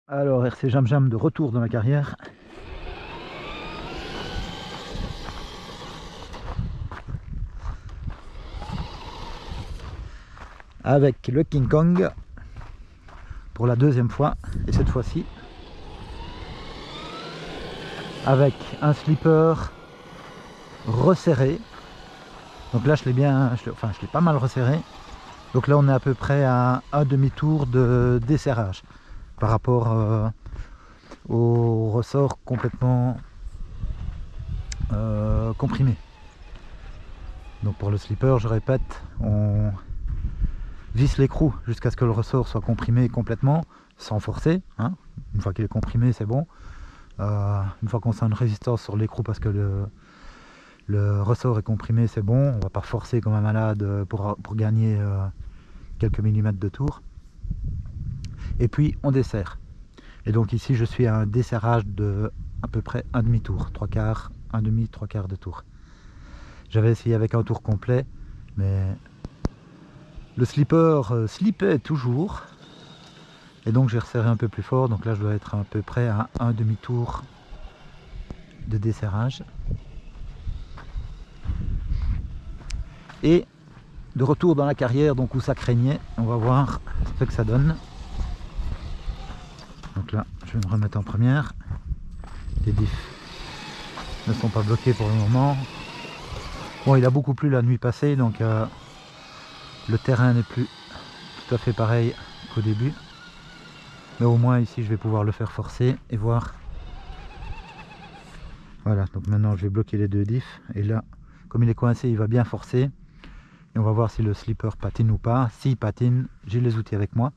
Alors RC Jam Jam de retour dans la carrière. Avec le King Kong pour la deuxième fois, et cette fois-ci avec un slipper resserré. Donc là je l'ai bien, je l'ai pas mal resserré. Donc là on est à peu près à un demi-tour de desserrage par rapport au ressort complètement comprimé. Donc pour le slipper, je répète, on visse l'écrou jusqu'à ce que le ressort soit comprimé complètement, sans forcer, hein. Une fois qu'il est comprimé, c'est bon. Une fois qu'on sent une résistance sur l'écrou parce que le ressort est comprimé, c'est bon. On va pas forcer comme un malade pour gagner quelques millimètres de tour. Et puis on dessert. Et donc ici je suis à un desserrage de à peu près un demi-tour, trois quarts, un demi, trois quarts de tour. J'avais essayé avec un tour complet, mais le slipper slippait toujours. Et donc j'ai resserré un peu plus fort, donc là je dois être à peu près à un demi-tour de desserrage. Et de retour dans la carrière, donc où ça craignait, on va voir ce que ça donne. Donc là je vais me remettre en première. Les diffs ne sont pas bloqués pour le moment. Bon, il a beaucoup plu la nuit passée, donc le terrain n'est plus tout à fait pareil qu'au début. Mais au moins ici je vais pouvoir le faire forcer et voir. Voilà, donc maintenant je vais bloquer les deux diffs. Et là, comme il est coincé, il va bien forcer. Et on va voir si le slipper patine ou pas. S'il patine, j'ai les outils avec moi.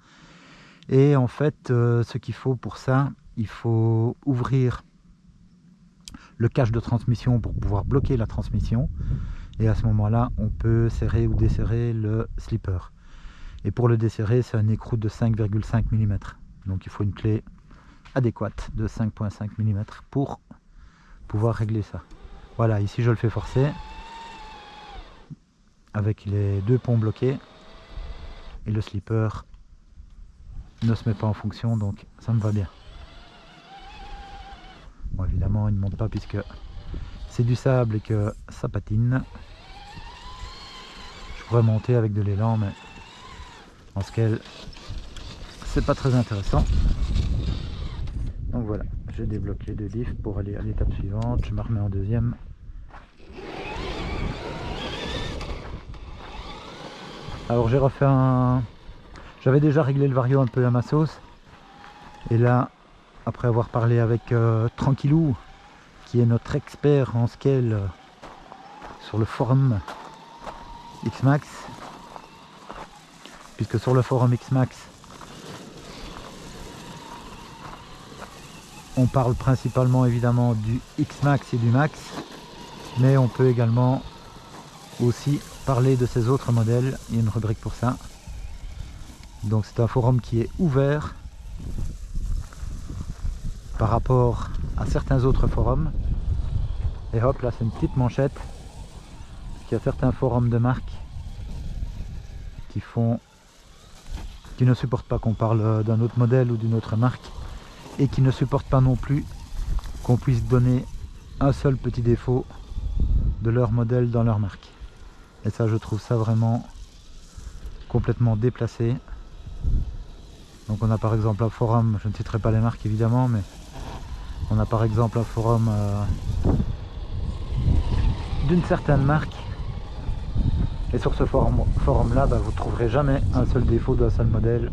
Et en fait, ce qu'il faut pour ça, il faut ouvrir le cache de transmission pour pouvoir bloquer la transmission. Et à ce moment-là, on peut serrer ou desserrer le slipper. Et pour le desserrer, c'est un écrou de 5,5 mm. Donc il faut une clé adéquate de 5,5 mm pour pouvoir régler ça. Voilà, ici je le fais forcer avec les deux ponts bloqués et le slipper ne se met pas en fonction, donc ça me va bien. Bon, évidemment il ne monte pas puisque c'est du sable et que ça patine. Je pourrais monter avec de l'élan, mais en scale c'est pas très intéressant. Donc voilà, j'ai débloqué deux diffs pour aller à l'étape suivante. Je me remets en deuxième. Alors j'ai refait un... J'avais déjà réglé le vario un peu à ma sauce. Et là, après avoir parlé avec Tranquillou, qui est notre expert en scale sur le forum Xmax, puisque sur le forum Xmax, on parle principalement évidemment du Xmax et du Max, mais on peut également aussi parler de ces autres modèles. Il y a une rubrique pour ça. Donc c'est un forum qui est ouvert par rapport à certains autres forums. Et hop, là c'est une petite manchette. Parce qu'il y a certains forums de marques qui ne supportent pas qu'on parle d'un autre modèle ou d'une autre marque, et qui ne supportent pas non plus qu'on puisse donner un seul petit défaut de leur modèle dans leur marque. Et ça, je trouve ça vraiment complètement déplacé. Donc on a par exemple un forum, je ne citerai pas les marques évidemment, mais on a par exemple un forum d'une certaine marque, et sur ce forum là, vous ne trouverez jamais un seul défaut d'un seul modèle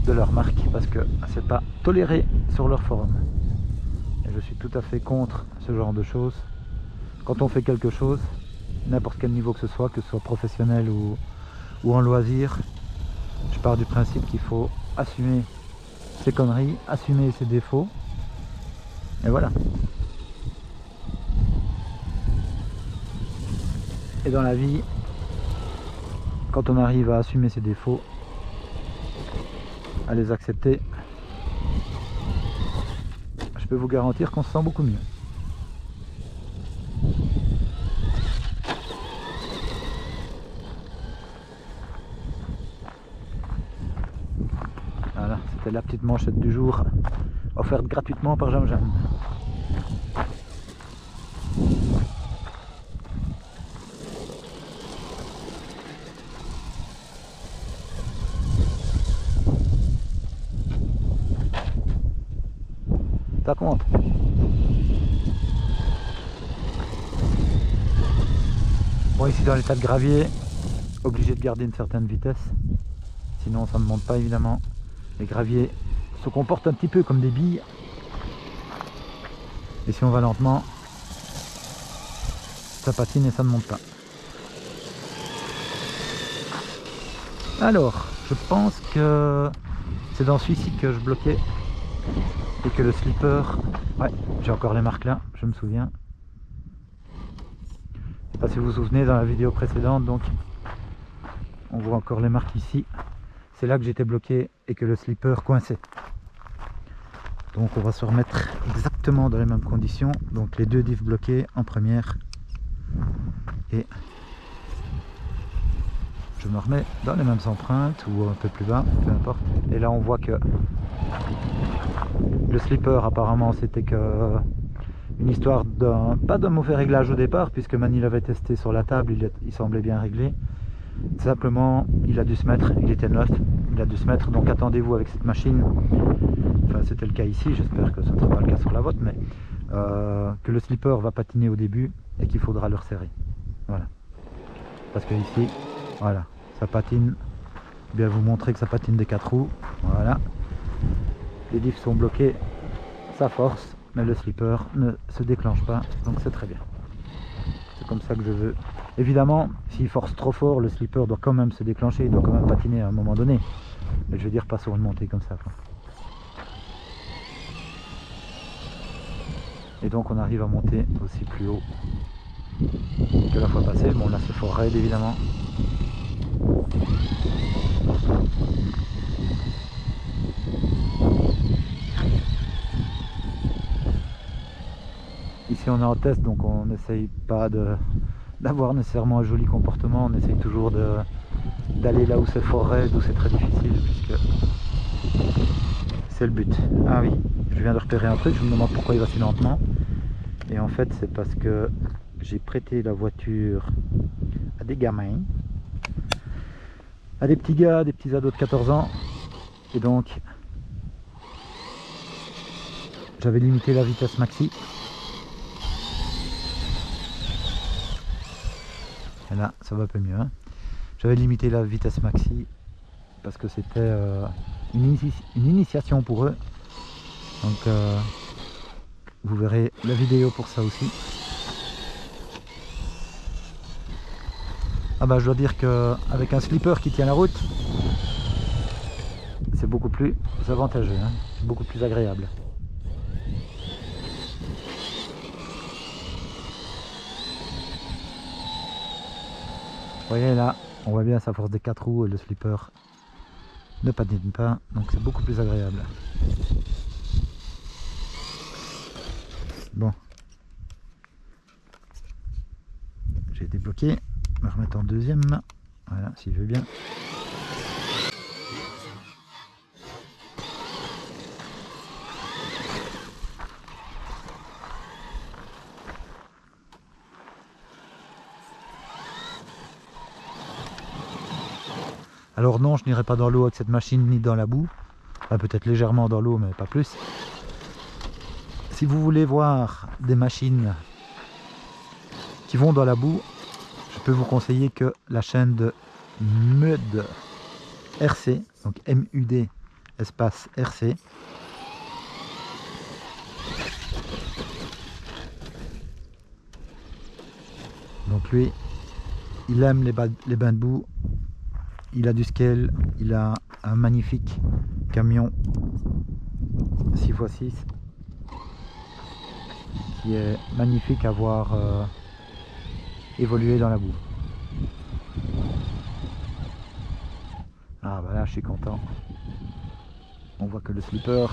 de leur marque, parce que c'est pas toléré sur leur forum. Et je suis tout à fait contre ce genre de choses. Quand on fait quelque chose, n'importe quel niveau que ce soit professionnel ou en loisir, je pars du principe qu'il faut assumer ses conneries, assumer ses défauts, et voilà. Et dans la vie, quand on arrive à assumer ses défauts, à les accepter, je peux vous garantir qu'on se sent beaucoup mieux. Voilà, C'était la petite manchette du jour, offerte gratuitement par Jam Jam. Ça compte. Bon, ici dans l'état de gravier, obligé de garder une certaine vitesse, sinon ça ne monte pas évidemment. Les graviers se comportent un petit peu comme des billes, et si on va lentement, ça patine et ça ne monte pas. Alors, je pense que c'est dans celui-ci que je bloquais et que le slipper, ouais, j'ai encore les marques là, je me souviens. Je sais pas si vous vous souvenez, dans la vidéo précédente, donc on voit encore les marques ici. C'est là que j'étais bloqué et que le slipper coinçait. Donc on va se remettre exactement dans les mêmes conditions. Donc les deux diffs bloqués en première. Et je me remets dans les mêmes empreintes ou un peu plus bas, peu importe. Et là on voit que le slipper apparemment c'était que une histoire d'un, pas d'un mauvais réglage au départ, puisque Mani l'avait testé sur la table, il semblait bien réglé. Simplement il a dû se mettre, il était neuf, il a dû se mettre, donc attendez-vous avec cette machine, enfin c'était le cas ici, j'espère que ce ne sera pas le cas sur la vôtre, mais que le slipper va patiner au début et qu'il faudra le resserrer. Voilà. Parce que ici, voilà, ça patine. Je vais vous montrer que ça patine des 4 roues. Voilà. Les diffs sont bloqués, ça force, mais le slipper ne se déclenche pas, donc c'est très bien. C'est comme ça que je veux. Évidemment, s'il force trop fort, le slipper doit quand même se déclencher, il doit quand même patiner à un moment donné. Mais je veux dire pas sur une montée comme ça, quoi. Et donc on arrive à monter aussi plus haut que la fois passée. Bon là c'est fort raide évidemment. Ici on est en test, donc on n'essaye pas d'avoir nécessairement un joli comportement, on essaye toujours d'aller là où c'est fort raide, où c'est très difficile, puisque c'est le but. Ah oui, je viens de repérer un truc, je me demande pourquoi il va si lentement. Et en fait c'est parce que j'ai prêté la voiture à des gamins, à des petits gars, des petits ados de 14 ans, et donc j'avais limité la vitesse maxi. Et là ça va un peu mieux, hein. J'avais limité la vitesse maxi parce que c'était une initiation pour eux, donc vous verrez la vidéo pour ça aussi. Ah bah je dois dire qu'avec un slipper qui tient la route, c'est beaucoup plus avantageux, hein. C'est beaucoup plus agréable. Vous voyez là, on voit bien sa force des 4 roues et le slipper ne patine pas, donc c'est beaucoup plus agréable. Bon, j'ai débloqué, je vais remettre en deuxième, voilà, s'il veut bien. Alors non, je n'irai pas dans l'eau avec cette machine ni dans la boue, enfin, peut-être légèrement dans l'eau mais pas plus. Si vous voulez voir des machines qui vont dans la boue, je peux vous conseiller que la chaîne de MUD RC, donc MUD espace RC. Donc lui, il aime les bains de boue, il a du scale, il a un magnifique camion 6x6 qui est magnifique à voir évoluer dans la boue. Ah bah là je suis content, on voit que le slipper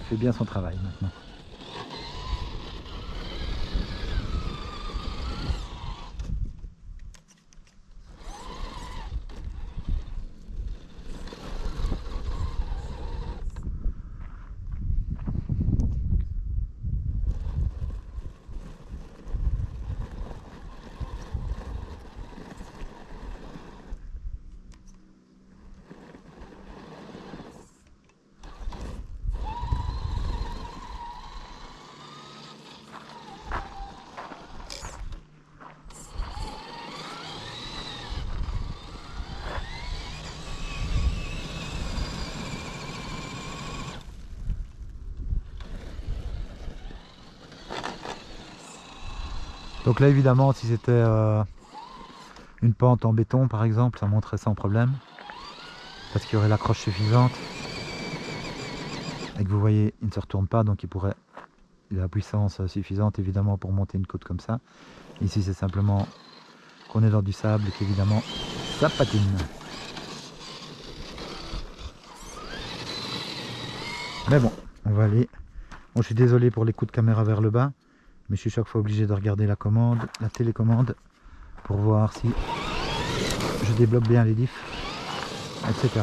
fait bien son travail maintenant. Donc là évidemment si c'était une pente en béton par exemple, ça monterait sans problème. Parce qu'il y aurait l'accroche suffisante. Et que vous voyez, il ne se retourne pas, donc il a la puissance suffisante évidemment pour monter une côte comme ça. Ici c'est simplement qu'on est dans du sable et qu'évidemment ça patine. Mais bon, on va aller. Bon, je suis désolé pour les coups de caméra vers le bas, mais je suis chaque fois obligé de regarder la commande, la télécommande, pour voir si je débloque bien les diffs, etc.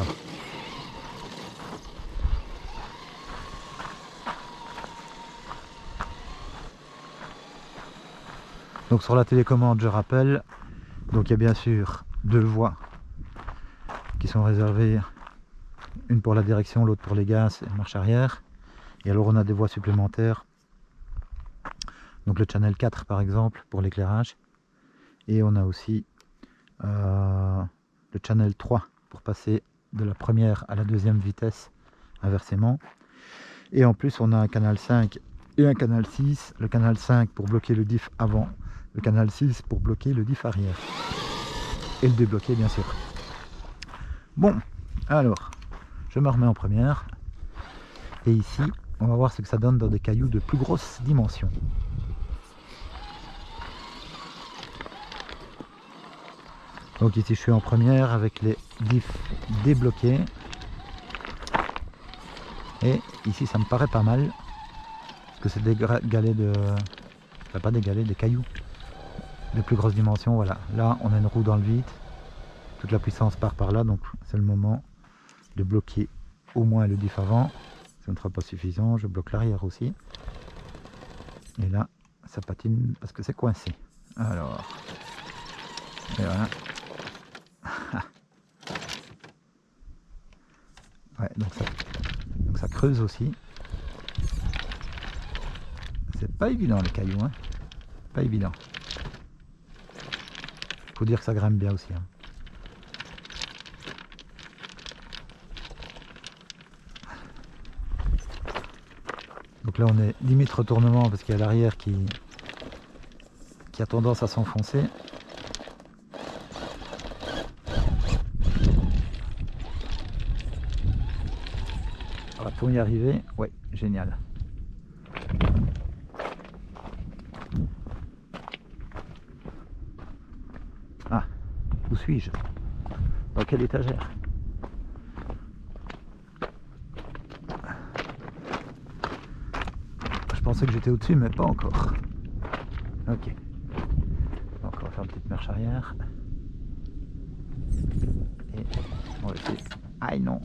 Donc sur la télécommande, je rappelle, donc il y a bien sûr 2 voies qui sont réservées, une pour la direction, l'autre pour les gaz et marche arrière. Et alors on a des voies supplémentaires, donc le channel 4 par exemple pour l'éclairage, et on a aussi le channel 3 pour passer de la première à la deuxième vitesse inversement. Et en plus on a un canal 5 et un canal 6, le canal 5 pour bloquer le diff avant, le canal 6 pour bloquer le diff arrière et le débloquer bien sûr. Bon, alors je me remets en première et ici on va voir ce que ça donne dans des cailloux de plus grosses dimensions. Donc ici je suis en première avec les diffs débloqués et ici ça me paraît pas mal parce que c'est des galets de... enfin, pas des galets, des cailloux de plus grosse dimension. Voilà, là on a une roue dans le vide, toute la puissance part par là, donc c'est le moment de bloquer au moins le diff avant. Ça ne sera pas suffisant, je bloque l'arrière aussi et là ça patine parce que c'est coincé. Alors et voilà. Ouais, donc ça creuse aussi. C'est pas évident les cailloux, hein. Pas évident. Faut dire que ça grimpe bien aussi, hein. Donc là on est limite retournement parce qu'il y a l'arrière qui a tendance à s'enfoncer. Pour y arriver, ouais, génial. Ah, où suis-je? Dans quelle étagère? Je pensais que j'étais au-dessus, mais pas encore. Ok. Donc on va faire une petite marche arrière. Et on va essayer. Aïe non!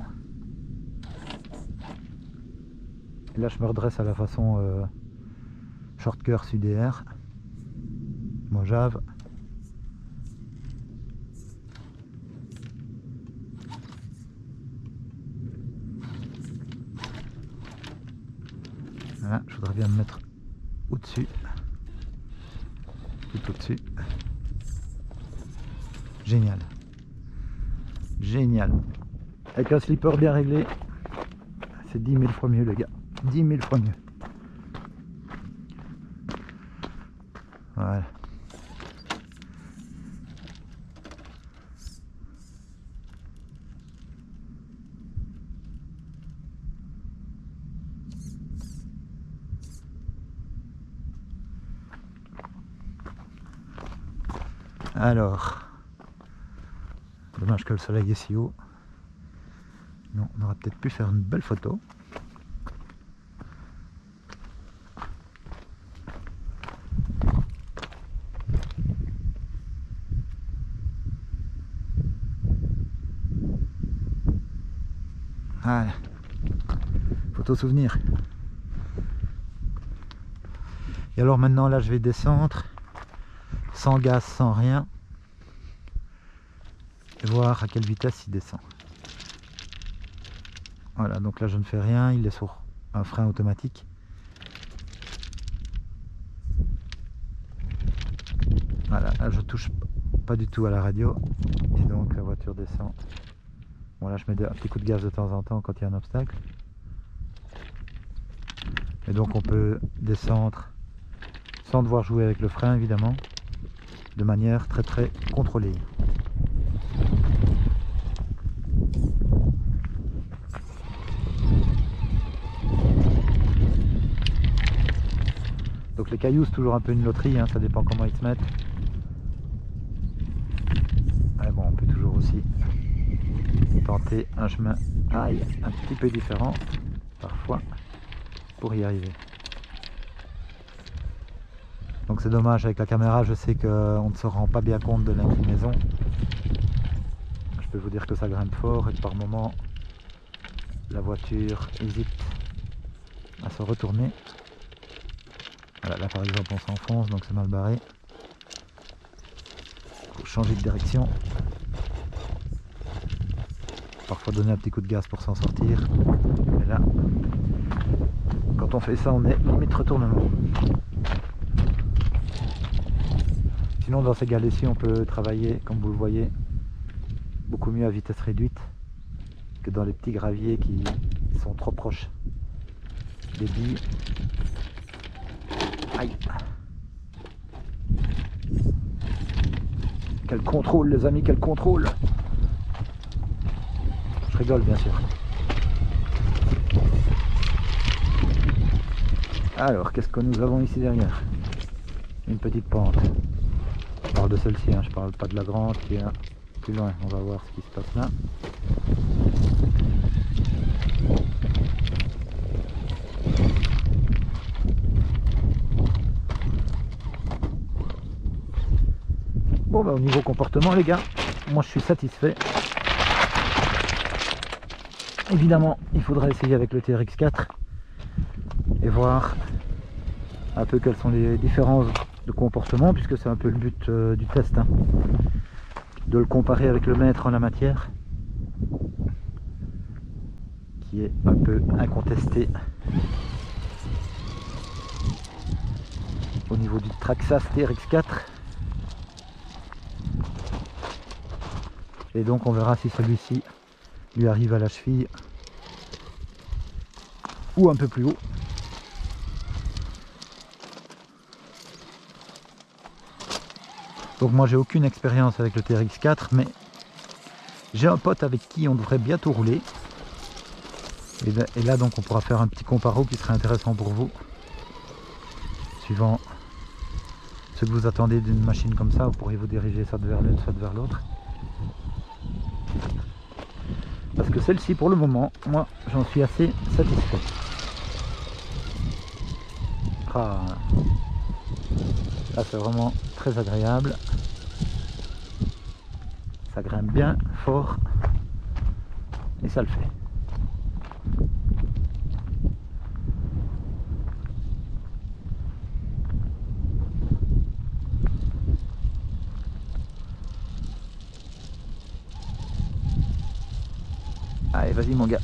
Et là je me redresse à la façon short course UDR, Mojave. Voilà, je voudrais bien me mettre au-dessus, tout au-dessus. Génial, génial. Avec un slipper bien réglé, c'est 10 000 fois mieux les gars, 10 000 fois mieux. Voilà. Alors, dommage que le soleil est si haut. Non, on aurait peut-être pu faire une belle photo. Voilà, photo souvenir. Et alors maintenant là je vais descendre sans gaz, sans rien, et voir à quelle vitesse il descend. Voilà, donc là je ne fais rien, il est sur un frein automatique. Voilà, là je touche pas du tout à la radio et donc la voiture descend. Bon là je mets un petit coup de gaz de temps en temps quand il y a un obstacle. Et donc on peut descendre sans devoir jouer avec le frein évidemment. de manière très très contrôlée. Donc les cailloux c'est toujours un peu une loterie, hein, ça dépend comment ils se mettent. Mais bon, on peut toujours aussi tenter un chemin un petit peu différent parfois pour y arriver. Donc c'est dommage, avec la caméra je sais qu'on ne se rend pas bien compte de l'inclinaison. Je peux vous dire que ça grimpe fort et que par moment la voiture hésite à se retourner. Voilà, là par exemple on s'enfonce donc c'est mal barré. Il faut changer de direction. Parfois donner un petit coup de gaz pour s'en sortir. Mais là, quand on fait ça on est limite retournement. Sinon dans ces galets-ci on peut travailler, comme vous le voyez, beaucoup mieux à vitesse réduite que dans les petits graviers qui sont trop proches des billes. Aïe. Quel contrôle les amis, quel contrôle. Je rigole bien sûr. Alors qu'est-ce que nous avons ici derrière? Une petite pente. Je parle de celle-ci, hein, je parle pas de la grande qui est plus loin. On va voir ce qui se passe là. Bon bah au niveau comportement les gars, moi je suis satisfait. Évidemment il faudra essayer avec le TRX4 et voir un peu quelles sont les différences de comportement, puisque c'est un peu le but du test, hein, de le comparer avec le maître en la matière, qui est un peu incontesté au niveau du Traxxas TRX4. Et donc on verra si celui-ci lui arrive à la cheville ou un peu plus haut. Donc moi j'ai aucune expérience avec le TRX4, mais j'ai un pote avec qui on devrait bientôt rouler. Et là donc on pourra faire un petit comparo qui serait intéressant pour vous. Suivant ce que vous attendez d'une machine comme ça, vous pourriez vous diriger soit vers l'une soit vers l'autre. Parce que celle-ci pour le moment, moi j'en suis assez satisfait. Ah, là c'est vraiment très agréable. Ça grimpe bien fort et ça le fait. Allez, vas-y mon gars.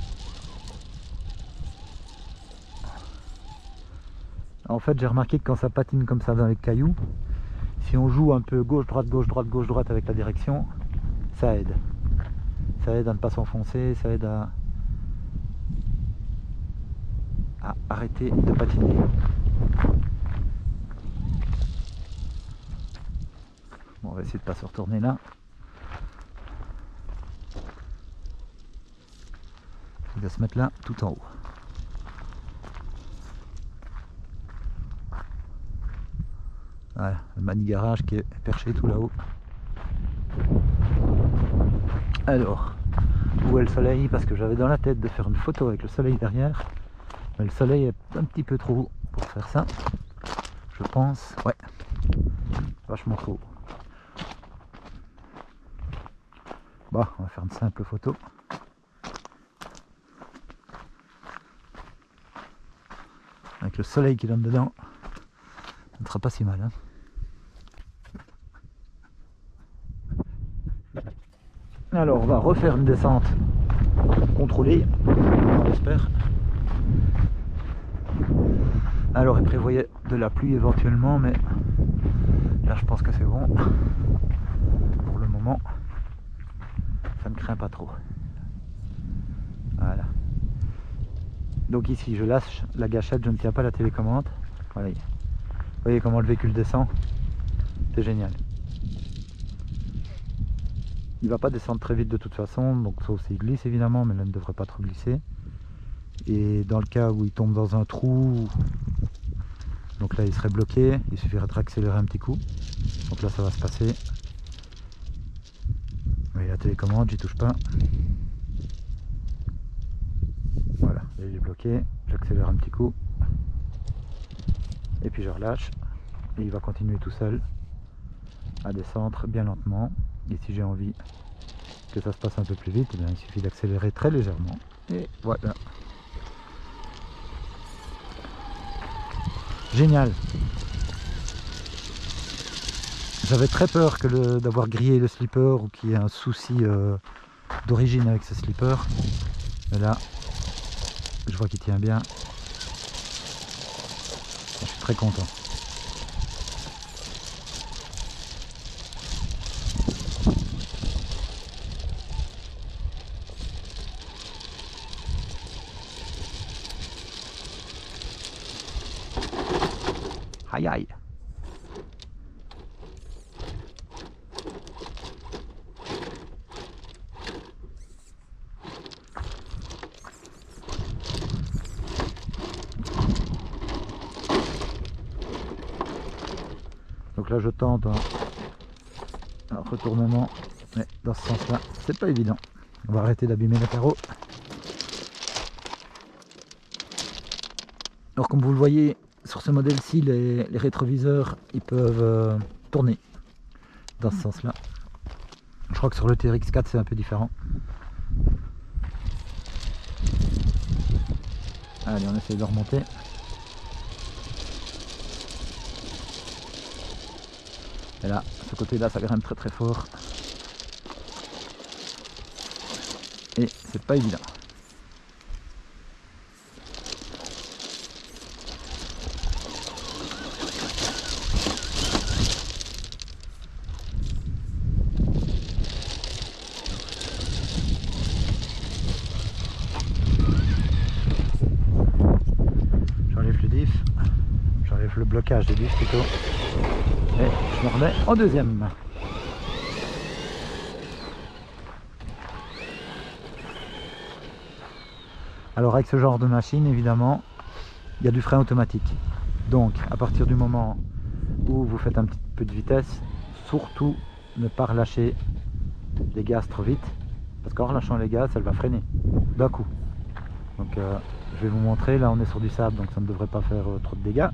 En fait j'ai remarqué que quand ça patine comme ça dans les cailloux, si on joue un peu gauche-droite, gauche-droite, gauche-droite avec la direction, ça aide. Ça aide à ne pas s'enfoncer, ça aide à arrêter de patiner. Bon, on va essayer de ne pas se retourner là. Il va se mettre là, tout en haut. Voilà, le mani-garage qui est perché tout là-haut. Alors, où est le soleil? Parce que j'avais dans la tête de faire une photo avec le soleil derrière. Mais le soleil est un petit peu trop haut pour faire ça. Je pense, ouais, vachement trop haut. Bon, on va faire une simple photo. Avec le soleil qui donne dedans, ça ne sera pas si mal, hein. Alors on va refaire une descente contrôlée, on l'espère. Alors il prévoyait de la pluie éventuellement, mais là je pense que c'est bon. Pour le moment, ça ne craint pas trop. Voilà. Donc ici je lâche la gâchette, je ne tiens pas la télécommande. Voilà. Vous voyez comment le véhicule descend, c'est génial. Il va pas descendre très vite de toute façon, donc sauf s'il glisse évidemment, mais là il ne devrait pas trop glisser. Et dans le cas où il tombe dans un trou, donc là il serait bloqué, il suffirait de réaccélérer un petit coup. Donc là ça va se passer. Oui, la télécommande, j'y touche pas. Voilà, là il est bloqué, j'accélère un petit coup. Et puis je relâche. Et il va continuer tout seul à descendre bien lentement. Et si j'ai envie que ça se passe un peu plus vite, eh bien, il suffit d'accélérer très légèrement. Et voilà. Génial. J'avais très peur que d'avoir grillé le slipper ou qu'il y ait un souci d'origine avec ce slipper. Mais là, je vois qu'il tient bien. Je suis très content. Aïe aïe. Donc là je tente un retournement, mais dans ce sens là c'est pas évident. On va arrêter d'abîmer le carreau. Alors comme vous le voyez sur ce modèle-ci, les rétroviseurs ils peuvent tourner dans ce sens là. Je crois que sur le TRX4 c'est un peu différent. Allez, on essaie de remonter. Et là, ce côté-là, ça grimpe très très fort. Et c'est pas évident. J'enlève le diff. J'enlève le blocage des diffs plutôt. Et je me remets en deuxième. Alors avec ce genre de machine, évidemment, il y a du frein automatique. Donc à partir du moment où vous faites un petit peu de vitesse, surtout ne pas relâcher les gaz trop vite. Parce qu'en relâchant les gaz, elle va freiner d'un coup. Donc je vais vous montrer, là on est sur du sable, donc ça ne devrait pas faire trop de dégâts.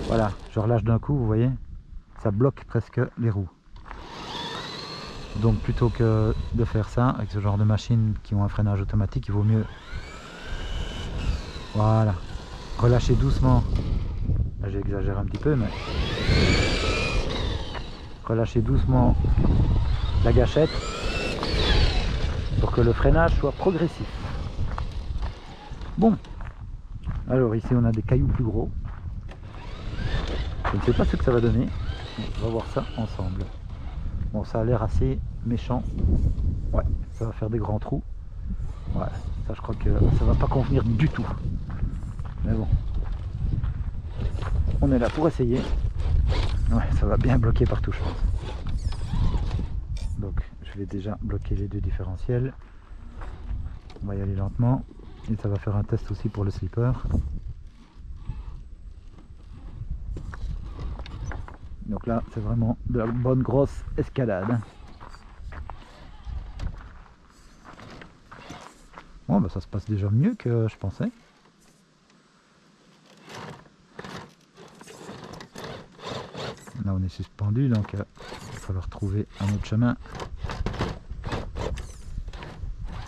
Voilà, je relâche d'un coup, vous voyez, ça bloque presque les roues. Donc plutôt que de faire ça avec ce genre de machines qui ont un freinage automatique, il vaut mieux, voilà, relâcher doucement. Là j'exagère un petit peu, mais relâcher doucement la gâchette pour que le freinage soit progressif. Bon, alors ici on a des cailloux plus gros. Je ne sais pas ce que ça va donner. On va voir ça ensemble. Bon, ça a l'air assez méchant. Ouais, ça va faire des grands trous. Ouais, ça je crois que ça va pas convenir du tout. Mais bon. On est là pour essayer. Ouais, ça va bien bloquer partout, je pense. Donc, je vais déjà bloquer les deux différentiels. On va y aller lentement. Et ça va faire un test aussi pour le slipper. Donc là, c'est vraiment de la bonne grosse escalade. Bon, bah ça se passe déjà mieux que je pensais. Là, on est suspendu, donc il va falloir trouver un autre chemin.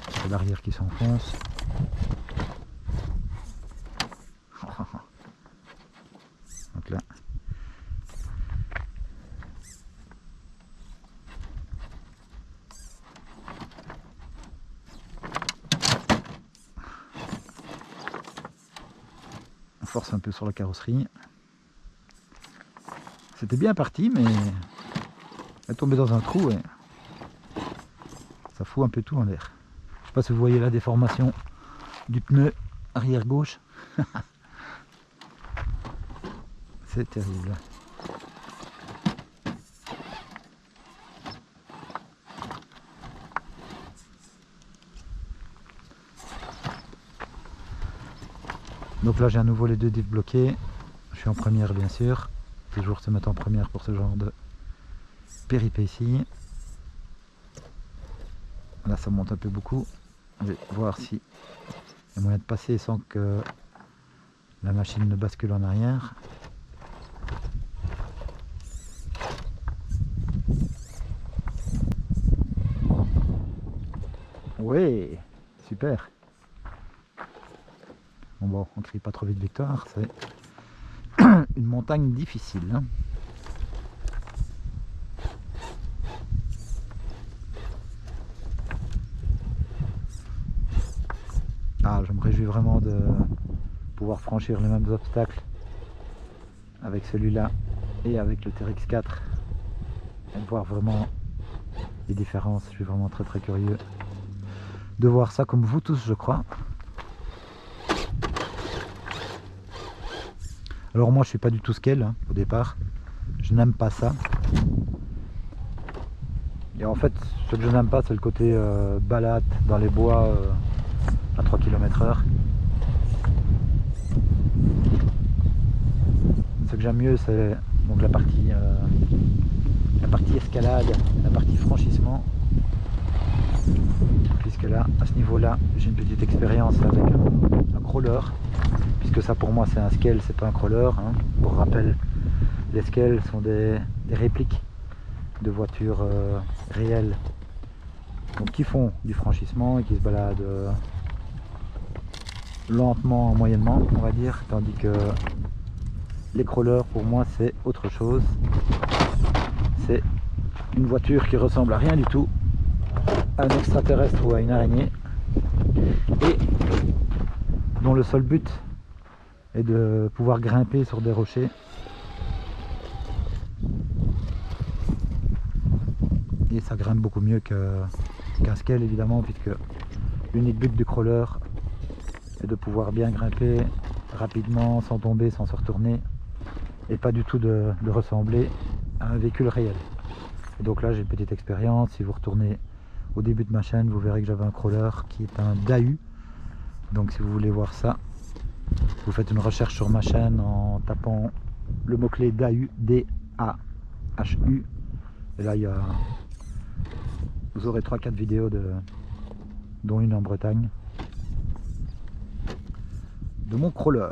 C'est l'arrière qui s'enfonce. Donc là. On force un peu sur la carrosserie. C'était bien parti, mais elle est tombée dans un trou et ça fout un peu tout en l'air. Je sais pas si vous voyez la déformation du pneu arrière gauche. C'est terrible. Donc là j'ai à nouveau les deux diffs bloqués. Je suis en première bien sûr. Toujours se mettre en première pour ce genre de péripéties. Là ça monte un peu beaucoup. Je vais voir si il y a moyen de passer sans que la machine ne bascule en arrière. Ouais, super. Bon, on crie pas trop vite victoire, c'est une montagne difficile. Hein. Ah, je me réjouis vraiment de pouvoir franchir les mêmes obstacles avec celui-là et avec le TRX4 et de voir vraiment les différences. Je suis vraiment très très curieux de voir ça comme vous tous, je crois. Alors moi je suis pas du tout scale hein, au départ, je n'aime pas ça. Et en fait ce que je n'aime pas c'est le côté balade dans les bois à 3 km/h. Ce que j'aime mieux c'est donc la partie escalade, la partie franchissement. Puisque là, à ce niveau-là, j'ai une petite expérience avec un crawler. Puisque ça pour moi c'est un scale, c'est pas un crawler. Hein. Pour rappel, les scales sont des répliques de voitures réelles. Donc qui font du franchissement et qui se baladent lentement, moyennement, on va dire. Tandis que les crawlers pour moi c'est autre chose. C'est une voiture qui ressemble à rien du tout, à un extraterrestre ou à une araignée, et dont le seul but est de pouvoir grimper sur des rochers. Et ça grimpe beaucoup mieux qu'un scale évidemment, puisque l'unique but du crawler est de pouvoir bien grimper rapidement, sans tomber, sans se retourner, et pas du tout de ressembler à un véhicule réel. Et donc là j'ai une petite expérience. Si vous retournez au début de ma chaîne, vous verrez que j'avais un crawler qui est un Dahu. Donc si vous voulez voir ça, vous faites une recherche sur ma chaîne en tapant le mot-clé Dahu, D-A-H-U. Et là vous aurez 3-4 vidéos dont une en Bretagne de mon crawler.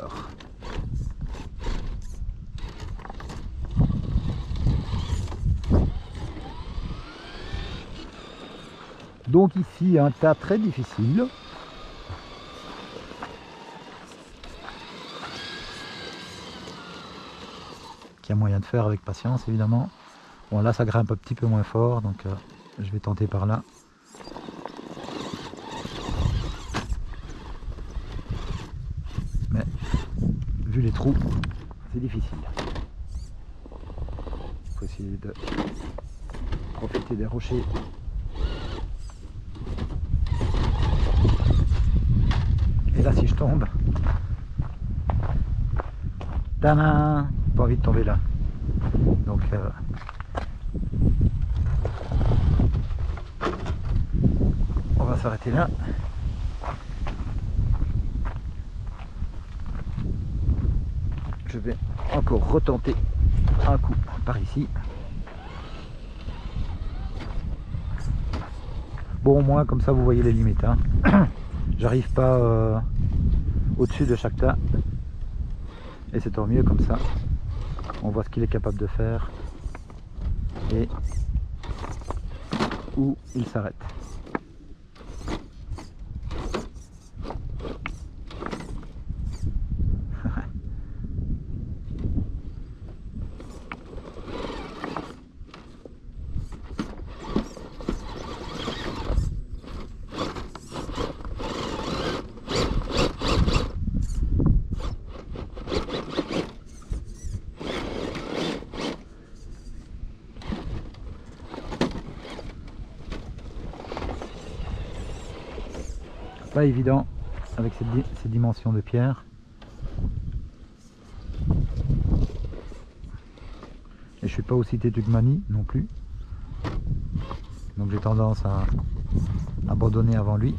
Donc ici un tas très difficile. Qu'il y a moyen de faire avec patience évidemment. Bon là ça grimpe un petit peu moins fort, donc je vais tenter par là. Mais vu les trous, c'est difficile. Il faut essayer de profiter des rochers. Et là si je tombe, tadam, pas envie de tomber là. Donc on va s'arrêter là. Je vais encore retenter un coup par ici. Bon, au moins comme ça vous voyez les limites. Hein. J'arrive pas au-dessus de chaque tas. Et c'est tant mieux comme ça. On voit ce qu'il est capable de faire. Et où il s'arrête. Pas évident avec ces dimensions de pierre. Et je suis pas aussi têtu que Mani non plus. Donc j'ai tendance à abandonner avant lui.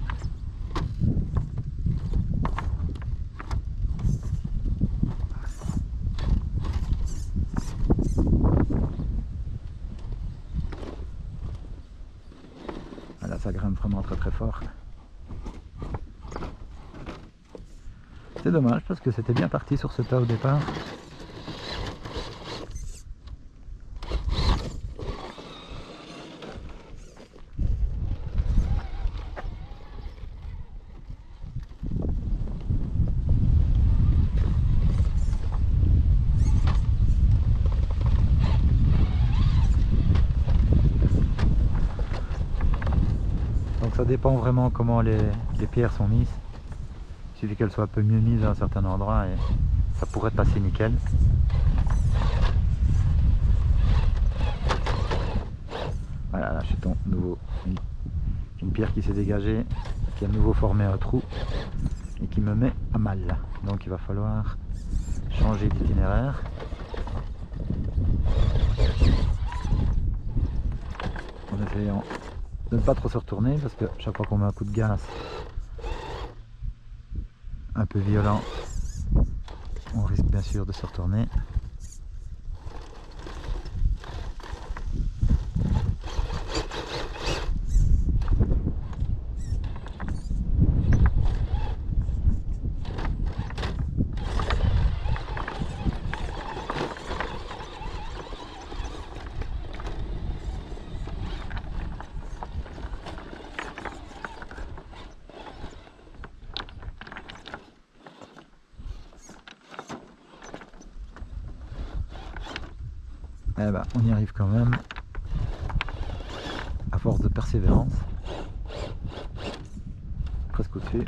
vraiment très très fort. C'est dommage parce que c'était bien parti sur ce tas au départ. Donc ça dépend vraiment comment les pierres sont mises. Il suffit qu'elles soient un peu mieux mises à un certain endroit et ça pourrait passer nickel. Voilà, là je tombe nouveau. Une pierre qui s'est dégagée, qui a de nouveau formé un trou et qui me met à mal. Donc il va falloir changer d'itinéraire. En essayant de ne pas trop se retourner parce que chaque fois qu'on met un coup de gaz un peu violent, on risque bien sûr de se retourner. Eh ben, on y arrive quand même, à force de persévérance, presque au-dessus.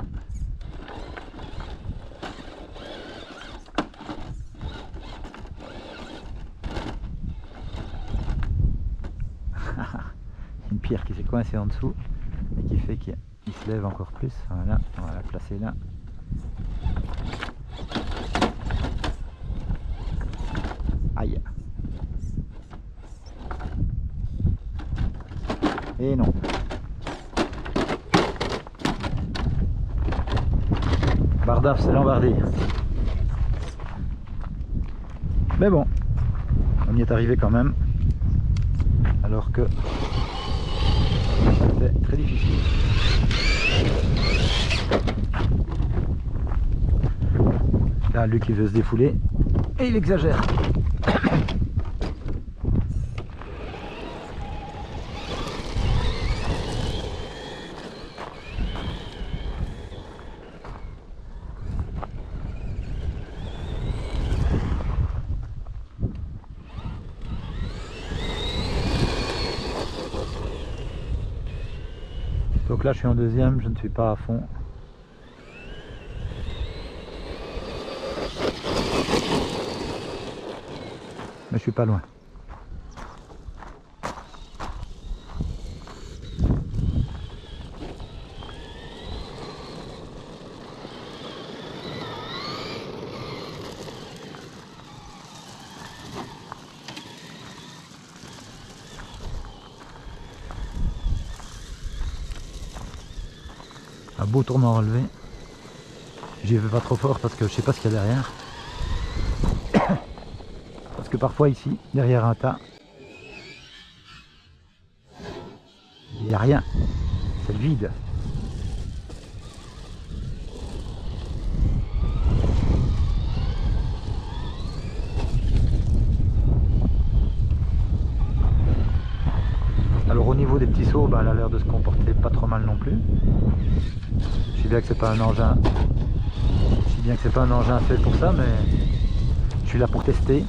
Une pierre qui s'est coincée en dessous et qui fait qu'il se lève encore plus. Voilà, on va la placer là. Aïe. Et non. Bardaf, c'est l'embardé. Mais bon, on y est arrivé quand même. Alors que c'était très difficile. Là, lui qui veut se défouler. Et il exagère. Donc là je suis en deuxième, je ne suis pas à fond. Mais je suis pas loin. Un beau tournant relevé. J'y vais pas trop fort parce que je sais pas ce qu'il y a derrière. Parce que parfois ici, derrière un tas, il n'y a rien. C'est vide. Alors au niveau des petits sauts, bah, elle a l'air de se comporter pas trop mal non plus. Je sais bien que c'est pas un engin. Je sais bien que c'est pas un engin fait pour ça, mais je suis là pour tester.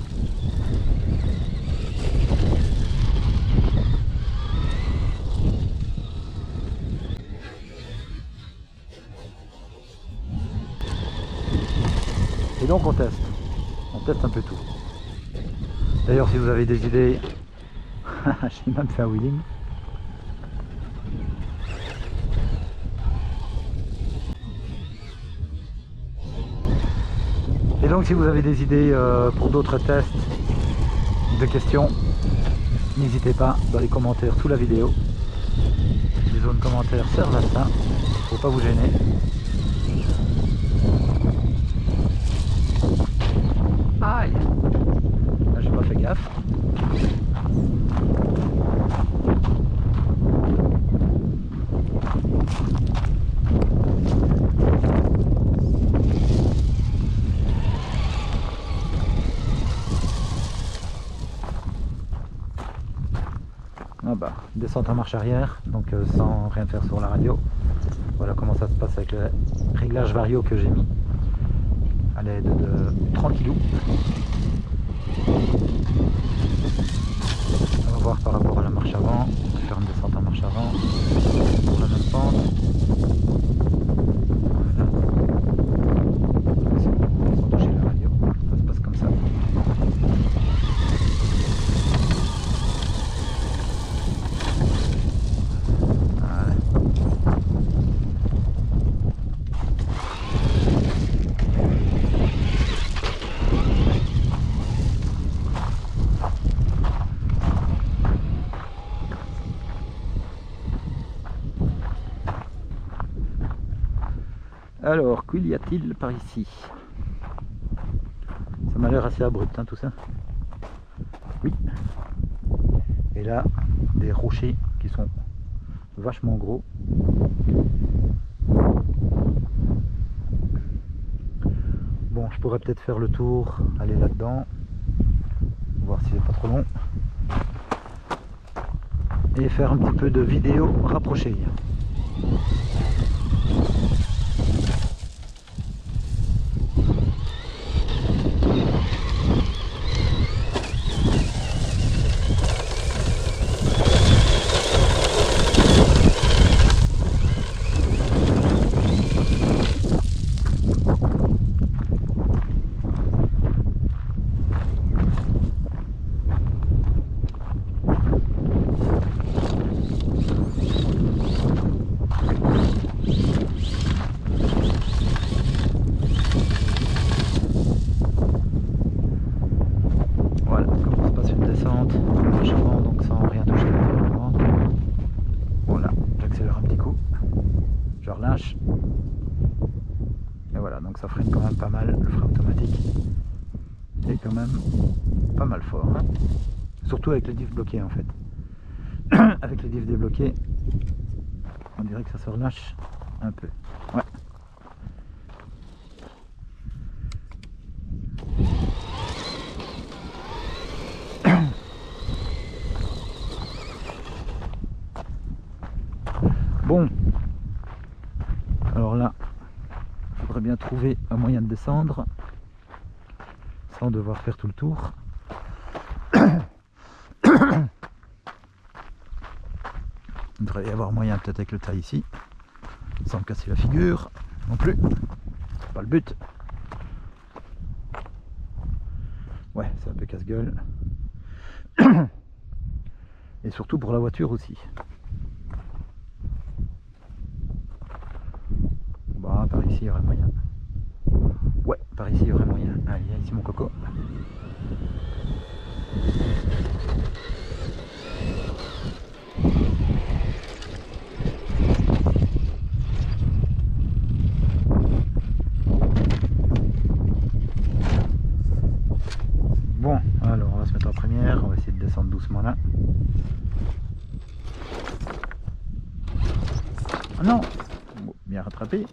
Et donc on teste un peu tout. D'ailleurs si vous avez des idées, j'ai même fait un wheeling. Et donc si vous avez des idées pour d'autres tests, de questions, n'hésitez pas dans les commentaires sous la vidéo. Les zones commentaires servent à ça, faut pas vous gêner. Aïe, là j'ai pas fait gaffe. Ah bah, descente en marche arrière, donc sans rien faire sur la radio. Voilà comment ça se passe avec le réglage vario que j'ai mis à l'aide de 30 kg. On va voir par rapport à la marche avant. On va faire une descente en marche avant pour la même pente. Voilà. Sans toucher la radio, ça se passe comme ça. Alors, qu'il y a-t-il par ici? Ça m'a l'air assez abrupt, hein, tout ça. Oui. Et là, des rochers qui sont vachement gros. Bon, je pourrais peut-être faire le tour, aller là-dedans, voir si c'est pas trop long. Et faire un petit peu de vidéo rapprochée. Je relâche et voilà, donc ça freine quand même pas mal. Le frein automatique est quand même pas mal fort, hein. Surtout avec les diffs bloqués en fait. Avec les diffs débloqués, on dirait que ça se relâche un peu. Ouais. Bon, alors là, il faudrait bien trouver un moyen de descendre sans devoir faire tout le tour. Il devrait y avoir moyen peut-être avec le tas ici, sans me casser la figure non plus, c'est pas le but. Ouais, c'est un peu casse-gueule. Et surtout pour la voiture aussi. Bah, par ici il y aurait moyen. Ouais, par ici il y aurait moyen. Allez, viens ici mon coco. Bon, alors on va se mettre en première, on va essayer de descendre doucement là. Ah non, bon, bien rattrapé.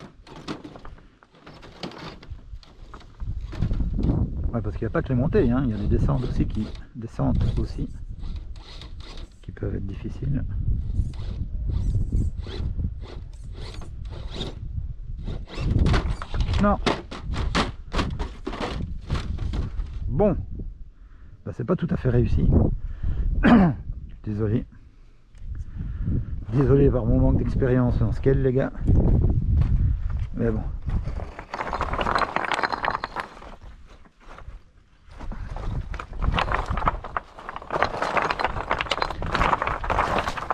Ouais, parce qu'il n'y a pas que les montées, hein. Il y a des descentes aussi qui peuvent être difficiles. Non. Bon, bah, c'est pas tout à fait réussi. Désolé. Désolé par mon manque d'expérience dans scale, les gars. Mais bon.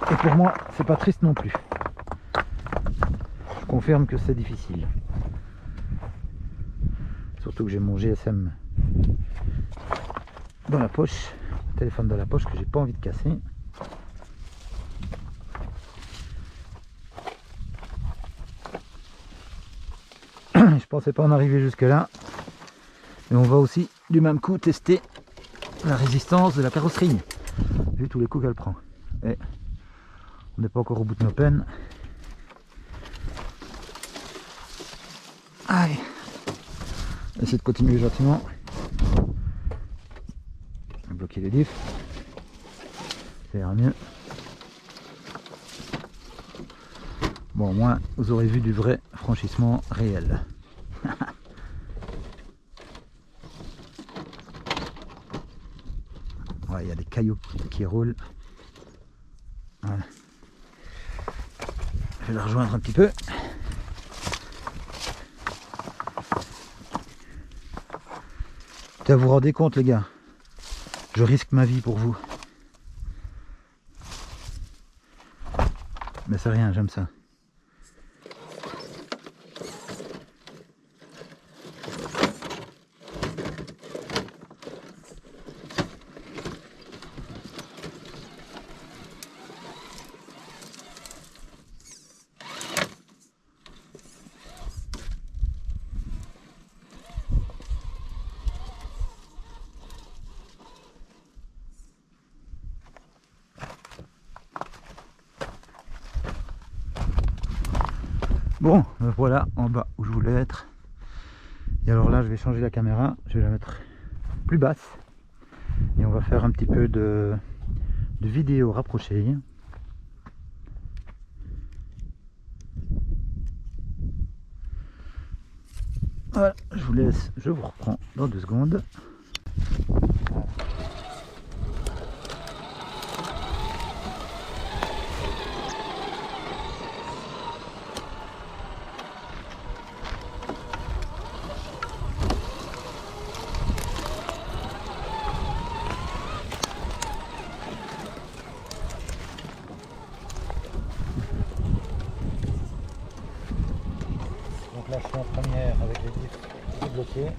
Et pour moi, c'est pas triste non plus. Je confirme que c'est difficile. Surtout que j'ai mon GSM dans la poche, le téléphone dans la poche que j'ai pas envie de casser. Je pensais pas en arriver jusque là. Et on va aussi du même coup tester la résistance de la carrosserie, vu tous les coups qu'elle prend. Et on n'est pas encore au bout de nos peines. Allez, essayer de continuer gentiment. Bloquer les diffs, ça ira mieux. Bon, au moins vous aurez vu du vrai franchissement réel. Ouais, il y a des cailloux qui roulent. Voilà. Je vais la rejoindre un petit peu. Vous vous rendez compte les gars, je risque ma vie pour vous. Mais c'est rien, j'aime ça. Bon, voilà en bas où je voulais être. Et alors là, je vais changer la caméra, je vais la mettre plus basse. Et on va faire un petit peu de vidéo rapprochée. Voilà, je vous laisse, je vous reprends dans 2 secondes. Donc là je suis en première avec les diffs bloqués.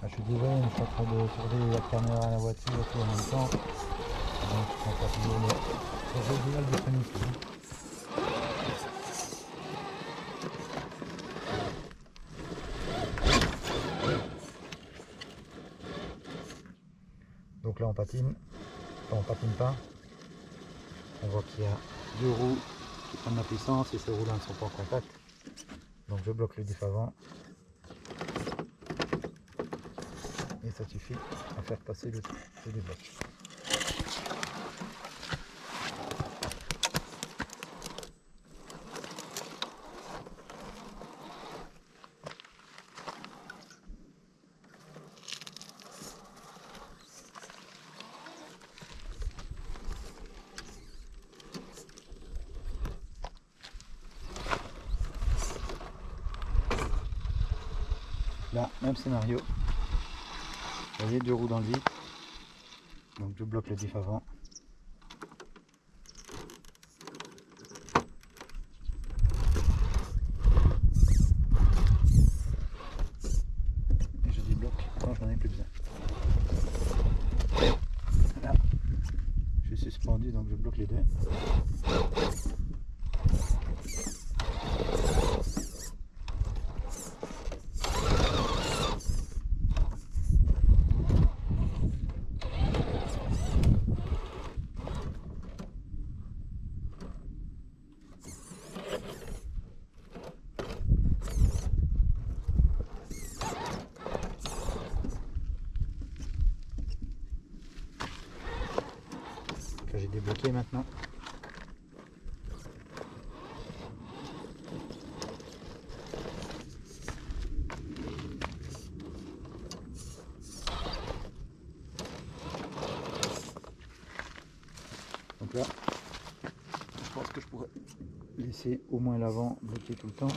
Je suis désolé, je suis en train de surveiller la caméra à la voiture et tout en même temps. Donc je prends pas toujours le réglage de fenêtre. Donc là on patine, enfin on patine pas. On voit qu'il y a 2 roues qui prennent la puissance et ces roues là ne sont pas en contact. Donc je bloque le diff avant. Et ça suffit à faire passer le débloc. Là, même scénario. Vous voyez, 2 roues dans le vide. Donc je bloque le diff avant. Et je débloque quand j'en ai plus besoin. Là, je suis suspendu, donc je bloque les 2. Que j'ai débloqué maintenant. Donc là, je pense que je pourrais laisser au moins l'avant bloqué tout le temps.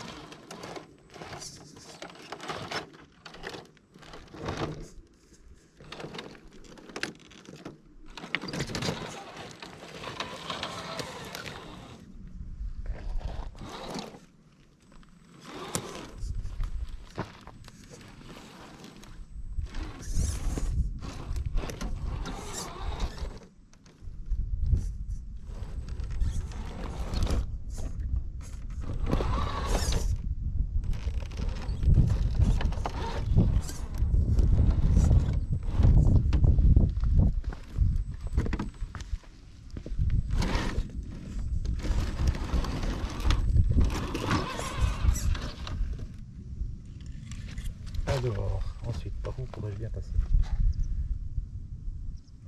Alors, ensuite, par où pourrais-je bien passer?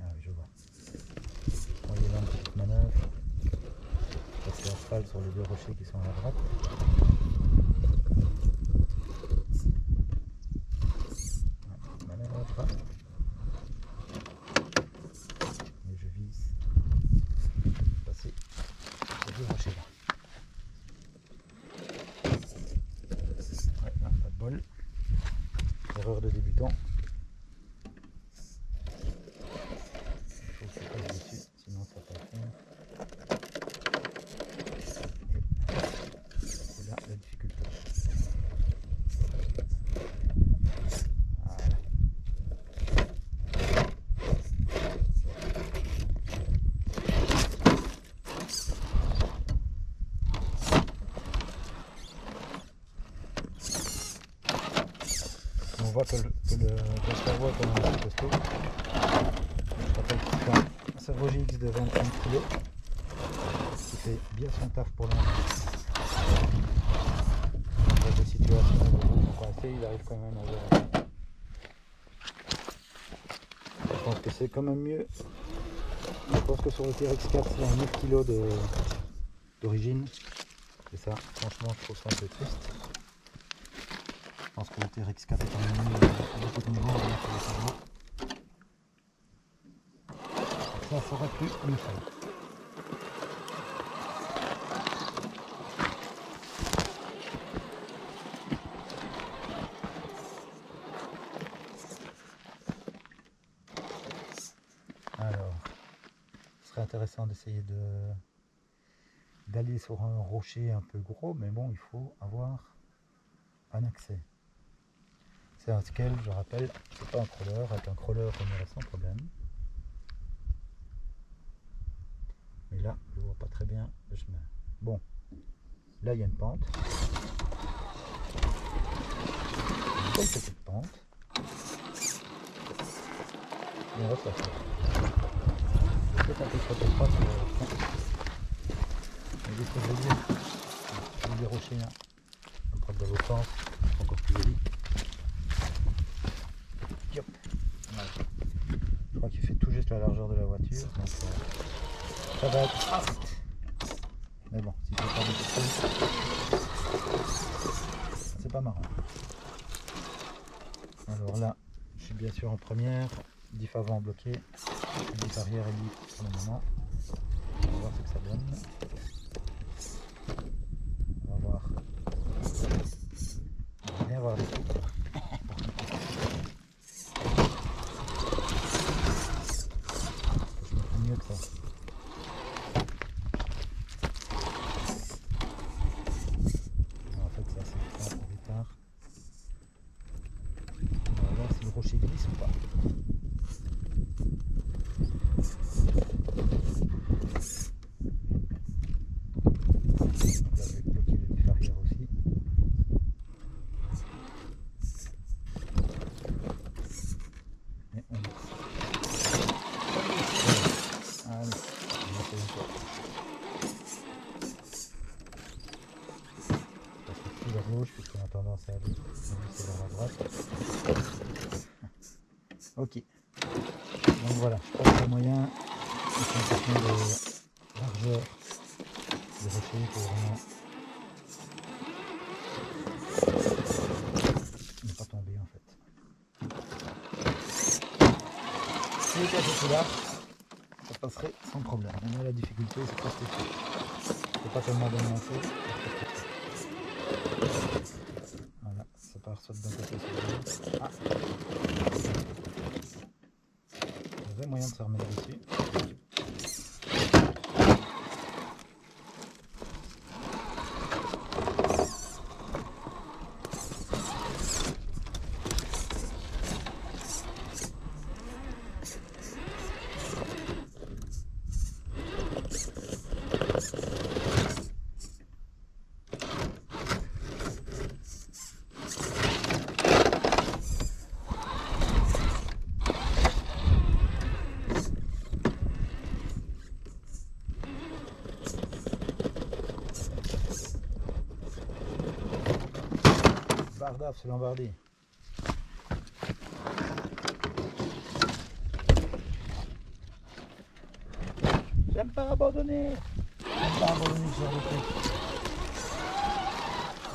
Ah oui, je vois. On y a une petite manœuvre. Passer à cheval sur les deux rochers qui sont à la droite. Manœuvre à droite. Et je vise passer ces deux rochers là. Ouais, là, pas de bol. Erreur de débutant. Il faut que je passe dessus, sinon ça va pas le faire. Et c'est là la difficulté. Voilà. On voit que le cerveau est quand même assez costaud. Je rappelle qu'il fait un cerveau GX de 25 kg qui fait bien son taf pour l'instant. Dans des situations où ils sont coincés, il arrive quand même à gérer. Je pense que c'est quand même mieux. Je pense que sur le TRX 4 c'est un 9 kg d'origine. Et ça, franchement, je trouve ça un peu triste. Je pense que le TRX 4 est quand même mieux à beaucoup de niveaux, rien sur le cerveau. Ça aurait pu mieux faire. Alors, ce serait intéressant d'essayer d'aller sur un rocher un peu gros, mais bon, il faut avoir un accès. C'est un scale, je rappelle, c'est pas un crawler. Avec un crawler, on irait sans problème. Mais là, je vois pas très bien le chemin. Bon, là il y a une pente. Une belle petite pente. Et on va se la faire. Peut-être un peu trop étroite sur le fond. Mais qu'est-ce que je veux dire? Je veux des rochers là. On prend de l'autre sens, encore plus joli. Yop. Voilà. Je crois qu'il fait tout juste la largeur de la voiture, donc ça va être fast. Mais bon, si je fais pas de choses, c'est pas marrant. Alors là, je suis bien sûr en première, diff avant bloqué, diff arrière et diff pour le moment. On va voir ce que ça donne. On va voir. On va bien voir les coups. Je me fais mieux que ça. Alors, en fait, ça c'est un peu plus tard. On va voir si le rocher glisse ou pas. Donc là, je vais bloquer le diff arrière aussi. Et on mixe. Allez, on va faire une fois. Parce que plus vers gauche, puisqu'on a tendance à aller vers la droite. Ok. Donc voilà, je pense que le moyen, c'est une question de largeur de rocher pour vraiment ne pas tomber en fait. Si le cas c'est là, ça passerait sans problème. Maintenant la difficulté c'est pas ce c'est pas tellement de le monter. Voilà, ça part soit d'un côté soit de l'autre. Ah. Il y avait moyen de se remettre dessus. Bardaf, c'est l'embardé. J'aime pas abandonner. J'aime pas abandonner sur le truc.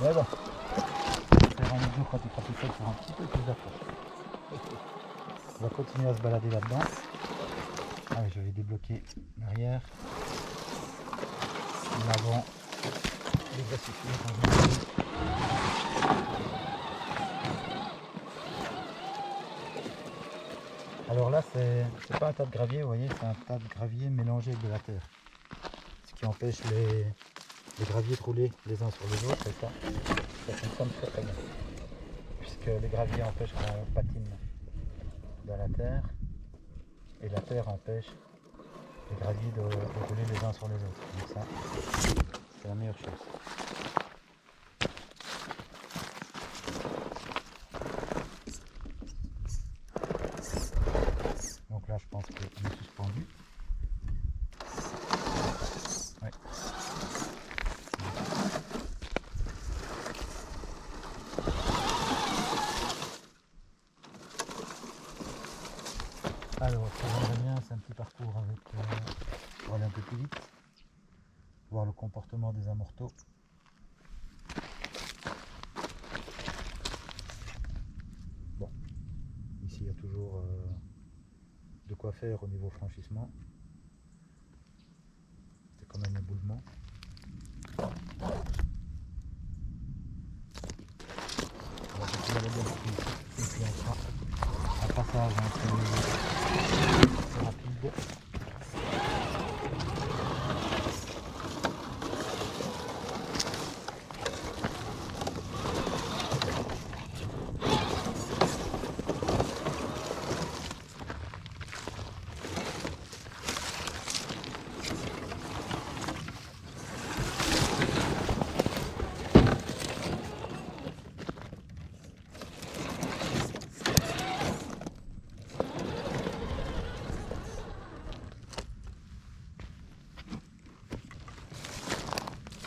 Mais bon, c'est vraiment dur quand tu pratiques ça pour un petit peu plus d'approche. On va continuer à se balader là-dedans. Allez, je vais débloquer l'arrière, l'avant, les gracifier. Alors là, c'est pas un tas de gravier, vous voyez, c'est un tas de gravier mélangé avec de la terre. Ce qui empêche les graviers de rouler les uns sur les autres, et ça fonctionne très très bien. Puisque les graviers empêchent qu'on patine dans la terre, et la terre empêche les graviers de rouler les uns sur les autres. Donc ça, c'est la meilleure chose. Donc là, je pense qu'il est suspendu. Ouais. Alors, ce que j'aimerais bien, c'est un petit parcours avec, pour aller un peu plus vite, voir le comportement des amortos. Bon, ici il y a toujours de quoi faire au niveau franchissement. C'est quand même un éboulement. On va continuer à aller bien ici, et puis on fera un passage un peu rapide.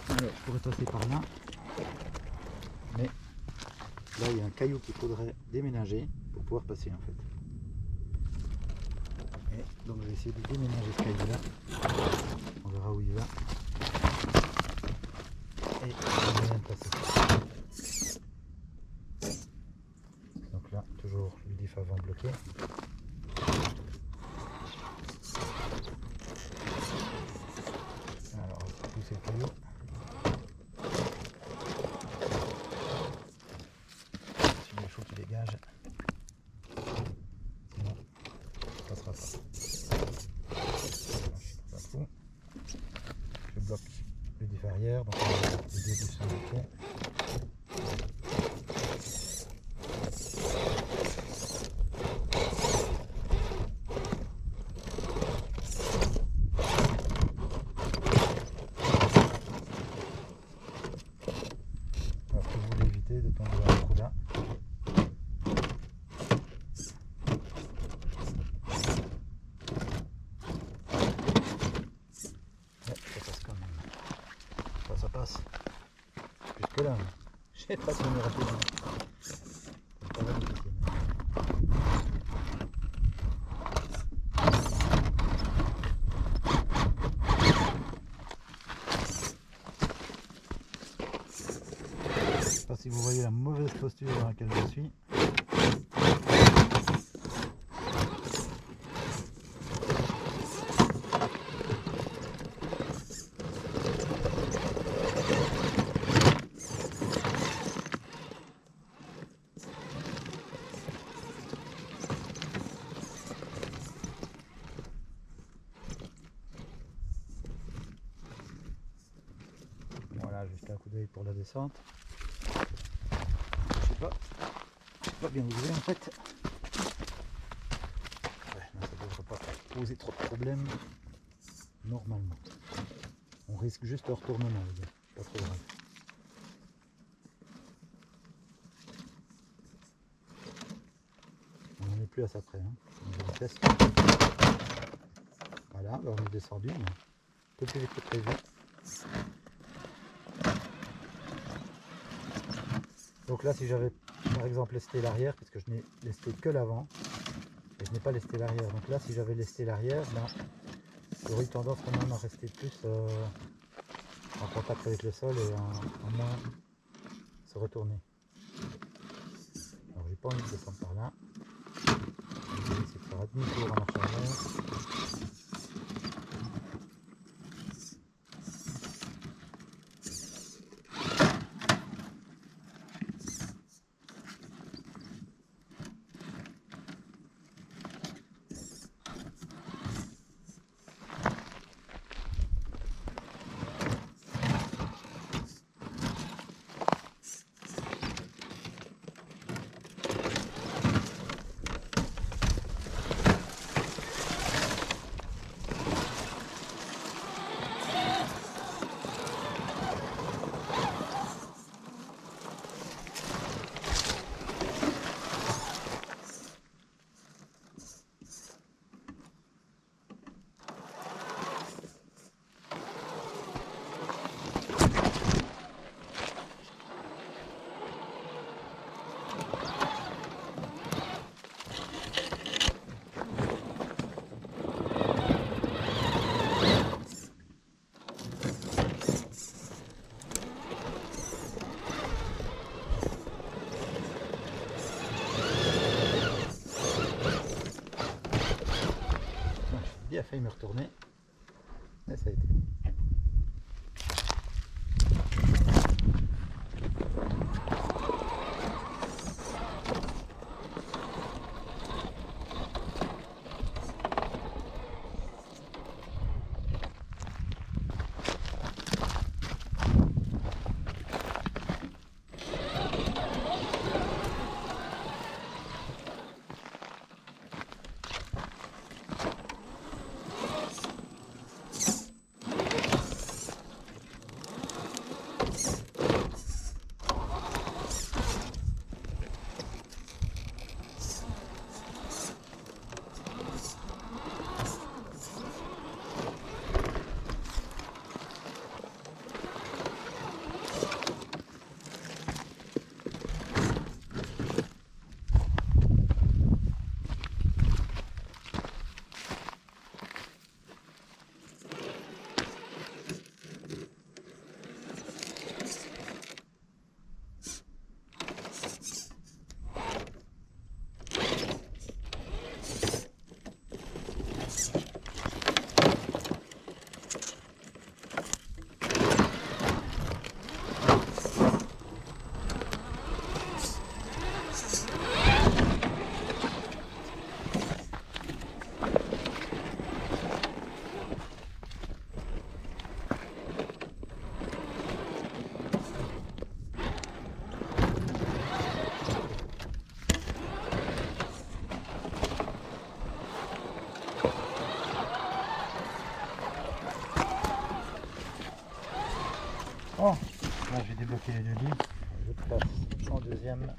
Alors, je pourrais passer par là, mais là il y a un caillou qu'il faudrait déménager pour pouvoir passer en fait. Et donc je vais essayer de déménager ce caillou là, on verra où il va, et il y a moyen de passer. Donc là, toujours le diff avant bloqué. Alors, on va pousser le caillou. Qui dégage, sinon ça passera pas. Je bloque le diff arrière, donc les deux diffs sont bloqués. Alors que vous voulez éviter de tomber dans le trou là. Ça passe. Jusque là, j'ai pas tourné rapidement. Ça va difficile. Je sais pas si vous voyez la mauvaise posture dans laquelle je suis. un coup d'œil pour la descente. Je sais pas bien où je vais en fait. Ouais, non, ça devrait pas poser trop de problèmes normalement. On risque juste un retournement, les gars. Pas trop grave. On n'en est plus à ça près. Hein. On teste. Voilà, là on est descendu, mais un peu plus vite que prévu. Donc là, si j'avais par exemple lesté l'arrière, parce que je n'ai lesté que l'avant, et je n'ai pas lesté l'arrière. Donc là, si j'avais lesté l'arrière, ben, j'aurais eu tendance quand même à rester plus en contact avec le sol et en moins se retourner. Alors j'ai pas envie de descendre par là. Je vais essayer de faire un demi-tour en marche arrière. Il a failli me retourner, mais ça a été. Oh, là j'ai débloqué les deux lits, je passe en deuxième.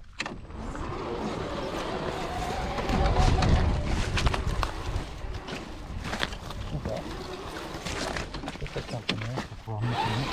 Oula, je fais ça un peu mieux pour pouvoir mieux finir.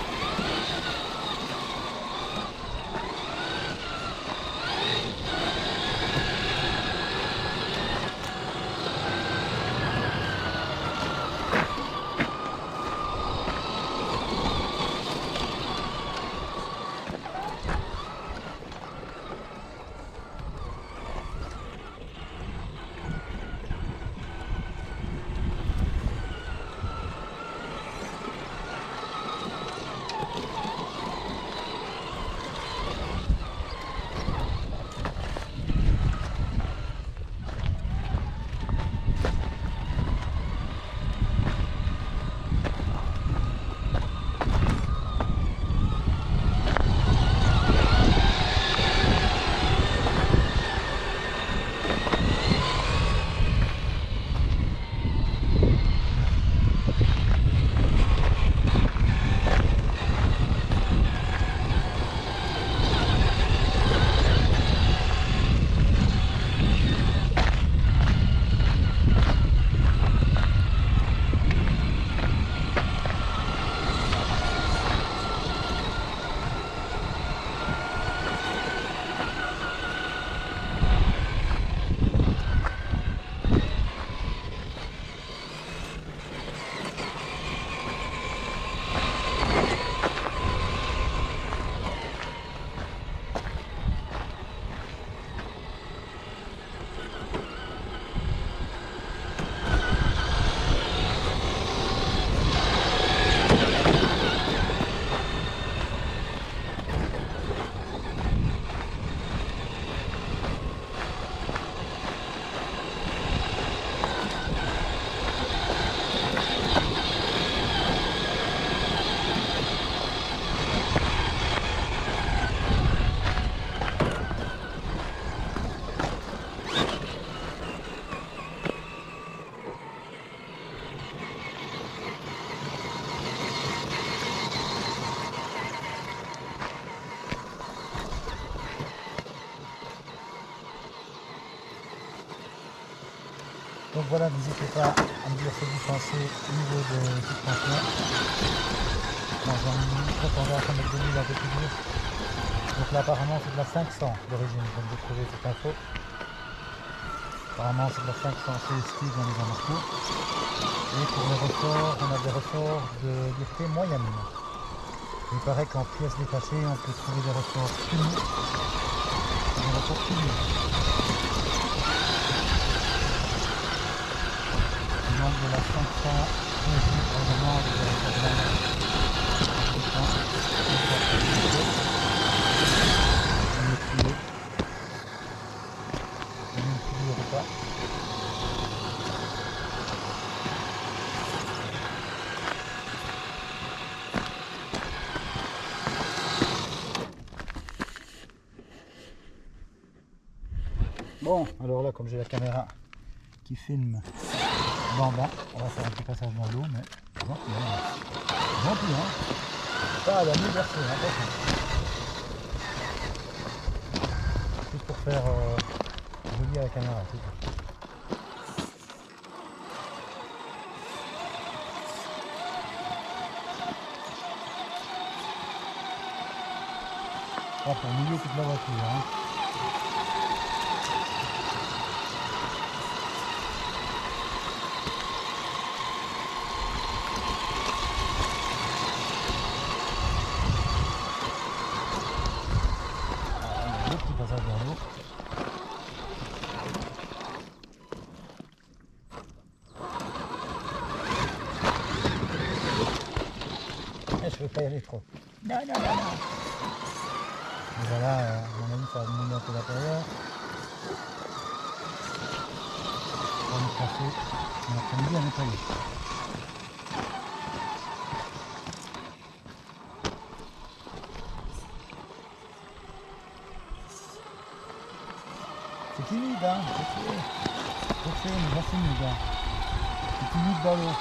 Donc voilà, n'hésitez pas à me dire ce que vous pensez au niveau de suspension. Dans un tendance à mettre des milles un peu plus dur. Donc là apparemment c'est de la 500 d'origine, je viens de trouver cette info. Apparemment c'est de la 500 CST dans les amarres. Et pour les ressorts, on a des ressorts de dureté moyenne. Il paraît qu'en pièces détachées, on peut trouver des ressorts plus mous. Des ressorts plus mous. Donc de la 500 CST, probablement avec des ressorts de la Bon, alors là, comme j'ai la caméra qui filme bambin, on va faire un petit passage dans l'eau, mais gentil, hein. Pas à la nuit versée, attention. Juste pour faire joli à la caméra, c'est tout. Là, pour mouiller toute la voiture, hein. Je ne veux pas y aller trop. Non, non, non, non. Et voilà, à mon avis, ça va mouiller un peu l'intérieur. On va nous passer l'après-midi à nettoyer. C'est timide, hein. C'est mais là c'est humide, hein. C'est timide dans l'eau.